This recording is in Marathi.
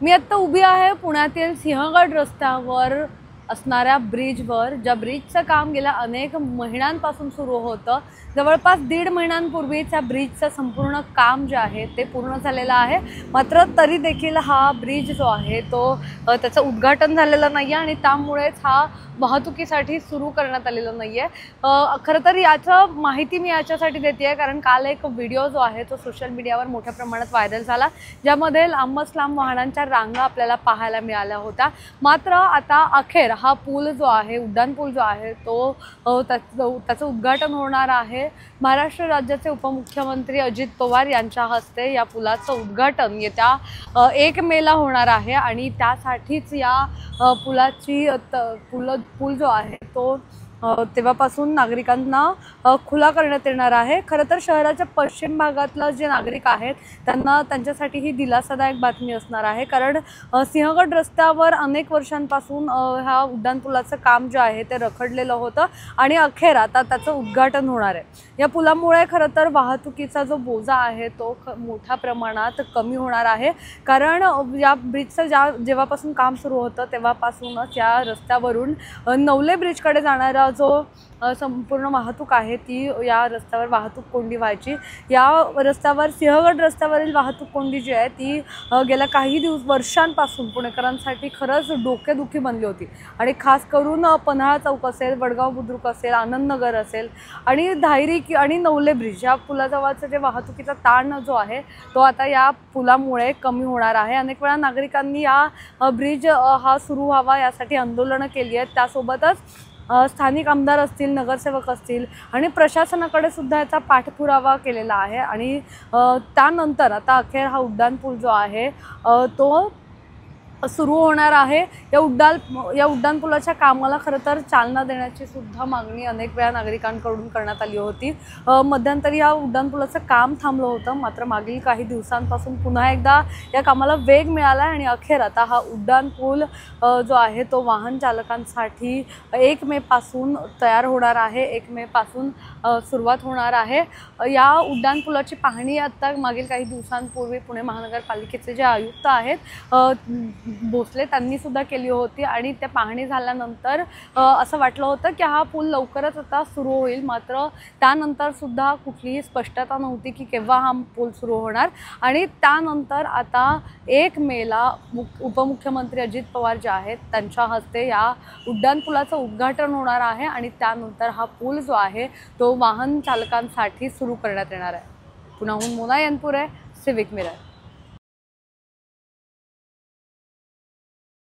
मी आता उभी आहे पुण्यातील सिंहगड रस्त्यावर असणाऱ्या ब्रिजवर, ज्या ब्रिजचं काम गेल्या अनेक महिन्यांपासून सुरू होतं। जवळपास 1.5 महिन्यांपूर्वी त्या ब्रिजचं संपूर्ण काम जे आहे ते पूर्ण झालेलं आहे। मात्र तरी देखील हा ब्रिज जो आहे तो त्याचं उद्घाटन झालेलं नाही आहे आणि त्यामुळेच हा वाहतुकीसाठी सुरू करण्यात आलेलं नाही आहे। खरं तर याचं माहिती मी याच्यासाठी देते कारण काल एक व्हिडिओ जो आहे तो सोशल मीडियावर मोठ्या प्रमाणात व्हायरल झाला, ज्यामध्ये लांबच लांब वाहनांच्या रांगा आपल्याला पाहायला मिळाल्या होत्या। मात्र आता अखेर हा पूल जो आहे, उड्डाण पूल जो आहे तो त्याचं उद्घाटन होणार आहे। महाराष्ट्र राज्याचे उपमुख्यमंत्री अजित पवार यांच्या हस्ते या पुलाचं उद्घाटन येत्या 1 मेला होणार आहे आणि त्यासाठीच या पुलाची पूल जो आहे तो तेव्हापासून नागरिकांना खुला करण्यात येणार आहे। खरं तर शहराच्या पश्चिम भागातले जे नागरिक आहेत त्यांच्यासाठी ही दिलासादायक बातमी असणार आहे, कारण सिंहगड रस्त्यावर अनेक वर्षांपासून ह्या उड्डाण पुलाचं काम जे आहे ते रखडलेलं होतं आणि अखेर आता त्याचं उद्घाटन होणार आहे। या पुलामुळे खरं तर वाहतुकीचा जो बोजा आहे तो मोठ्या प्रमाणात कमी होणार आहे, कारण या ब्रिजचं जेव्हापासून काम सुरू होतं तेव्हापासूनच या रस्त्यावरून नवले ब्रिजकडे जाणारा जो संपूर्ण वाहतूक आहे ती या रस्त्यावर वाहतूक कोंडी व्हायची। या रस्त्यावर सिंहगड रस्त्यावरील वाहतूक कोंडी जी आहे ती गेल्या काही वर्षांपासून पुणेकरांसाठी खरंच डोकेदुखी बनली होती आणि खास करून पन्हाळा चौक असेल, वडगाव बुद्रुक असेल, आनंदनगर असेल आणि धायरी आणि नवले ब्रिज या पुलाजवळचं जे वाहतुकीचा ताण जो आहे तो आता या पुलामुळे कमी होणार आहे। अनेक वेळा नागरिकांनी या ब्रिज हा सुरू व्हावा यासाठी आंदोलनं केली आहेत। त्यासोबतच स्थानिक आमदार असतील, नगरसेवक असतील आणि प्रशासनाकडे सुद्धा याचा पाठपुरावा केलेला आहे आणि त्यानंतर आता अखेर हा उड्डाण पूल जो आहे तो सुरू होणार आहे। या उड्डाण पुलाच्या कामाला खरं तर चालना देण्याची सुद्धा मागणी अनेक वेळा नागरिकांकडून करण्यात आली होती। मध्यंतरी या उड्डाण पुलाचं काम थांबलं होतं, मात्र मागील काही दिवसांपासून पुन्हा एकदा या कामाला वेग मिळाला आणि अखेर आता हा उड्डाण पूल जो आहे तो वाहन चालकांसाठी 1 मे पासून तयार होणार आहे। 1 मे पासून सुरुवात होणार आहे। या उड्डाण पुलाची पाहणी आता मागील काही दिवसांपूर्वी पुणे महानगरपालिकेचे जे आयुक्त आहेत भोसले त्यांनी सुद्धा केली होती आणि त्या पाहणी झाल्यानंतर असं वाटलं होतं की हा पूल लवकरच आता सुरू होईल, मात्र त्यानंतर सुद्धा कुठलीही स्पष्टता नव्हती की केव्हा हा पूल सुरू होणार आणि त्यानंतर आता 1 मेला उपमुख्यमंत्री अजित पवार जे आहेत त्यांच्या हस्ते या उड्डाण पुलाचं उद्घाटन होणार आहे आणि त्यानंतर हा पूल जो आहे तो वाहन चालकांसाठी सुरू करण्यात येणार आहे। पुण्याहून मोना यनपुरे, सिविक मिरर।